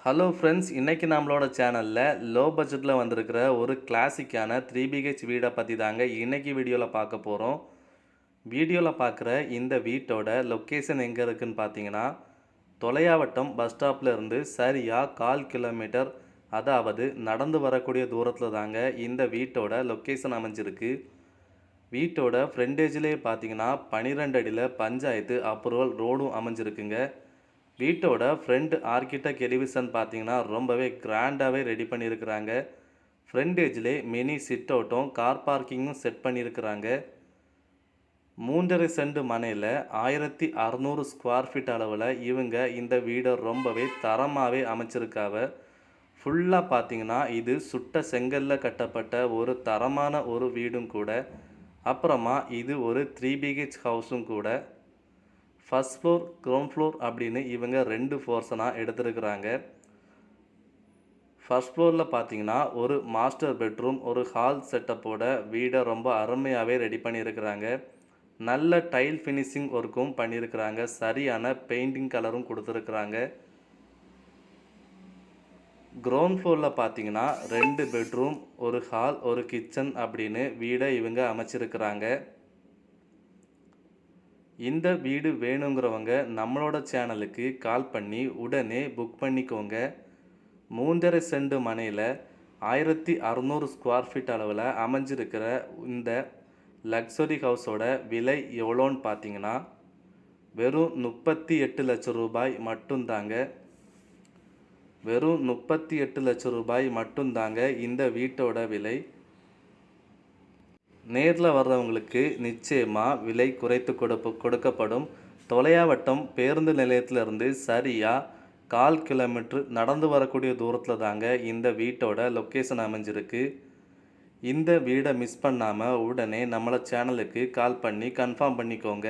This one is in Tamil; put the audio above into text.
ஹலோ ஃப்ரெண்ட்ஸ், இன்னைக்கு நம்மளோட சேனலில் லோ பட்ஜெட்டில் வந்திருக்கிற ஒரு கிளாசிக்கான 3BH வீடை பற்றி தாங்க இன்னைக்கு வீடியோவில் பார்க்க போகிறோம். வீடியோவில் பார்க்குற இந்த வீட்டோட லொக்கேஷன் எங்கே இருக்குதுன்னு பார்த்தீங்கன்னா, தொலையாவட்டம் பஸ் ஸ்டாப்பில் இருந்து சரியாக 1/4 கிலோமீட்டர், அதாவது நடந்து வரக்கூடிய தூரத்தில் தாங்க இந்த வீட்டோட லொக்கேஷன் அமைஞ்சிருக்கு. வீட்டோட ஃப்ரண்டேஜ்லேயே பார்த்தீங்கன்னா 12 அடியில் பஞ்சாயத்து அப்ரூவல் ரோடும் அமைஞ்சிருக்குங்க. வீட்டோட ஃப்ரண்ட் ஆர்கிடெக்ட் எலிவேஷன் பார்த்தீங்கன்னா ரொம்பவே கிராண்டாகவே ரெடி பண்ணியிருக்கிறாங்க. ஃப்ரண்டேஜ்லே மினி சிட் அவுட்டும் கார் பார்க்கிங்கும் செட் பண்ணியிருக்கிறாங்க. 3.5 சென்ட் மனையில் 1600 ஸ்கொயர் ஃபீட் அளவில் இவங்க இந்த வீடை ரொம்பவே தரமாகவே அமைச்சிருக்காவ. ஃபுல்லாக பார்த்தீங்கன்னா இது சுட்ட செங்கல்ல கட்டப்பட்ட ஒரு தரமான ஒரு வீடும் கூட. அப்புறமா இது ஒரு 3BH ஹவுஸும் கூட. ஃபர்ஸ்ட் ஃப்ளோர், கிரவுண்ட் ஃப்ளோர் அப்படின்னு இவங்க 2 போர்ஷனாக எடுத்துருக்குறாங்க. ஃபர்ஸ்ட் ஃப்ளோரில் பார்த்தீங்கன்னா ஒரு மாஸ்டர் பெட்ரூம், ஒரு ஹால் செட்டப்போட வீடை ரொம்ப அருமையாகவே ரெடி பண்ணியிருக்கிறாங்க. நல்ல டைல் ஃபினிஷிங் ஒர்க்கும் பண்ணியிருக்கிறாங்க. சரியான பெயிண்டிங் கலரும் கொடுத்துருக்குறாங்க. கிரவுண்ட் ஃப்ளோரில் பார்த்தீங்கன்னா 2 பெட்ரூம், ஒரு ஹால், ஒரு கிச்சன் அப்படின்னு வீடை இவங்க அமைச்சிருக்கிறாங்க. இந்த வீடு வேணுங்கிறவங்க நம்மளோட சேனலுக்கு கால் பண்ணி உடனே புக் பண்ணிக்கோங்க. 3.5 சென்ட் மனையில் 1600 ஸ்கொயர் ஃபீட் அளவில் அமைஞ்சிருக்கிற இந்த லக்ஸரி ஹவுஸோட விலை எவ்வளோன்னு பார்த்தீங்கன்னா வெறும் 38 லட்சம் ரூபாய் மட்டும்தாங்க. வெறும் 38 லட்சம் ரூபாய் மட்டும்தாங்க இந்த வீட்டோட விலை. நேரில் வர்றவங்களுக்கு நிச்சயமாக விலை குறைத்து கொடுக்கப்படும். தொலையாவட்டம் பேருந்து நிலையத்திலிருந்து சரியாக 1/4 கிலோமீட்டர் நடந்து வரக்கூடிய தூரத்தில் தாங்க இந்த வீட்டோட லொக்கேஷன் அமைஞ்சிருக்கு. இந்த வீடை மிஸ் பண்ணாமல் உடனே நம்மளோட சேனலுக்கு கால் பண்ணி கன்ஃபார்ம் பண்ணிக்கோங்க.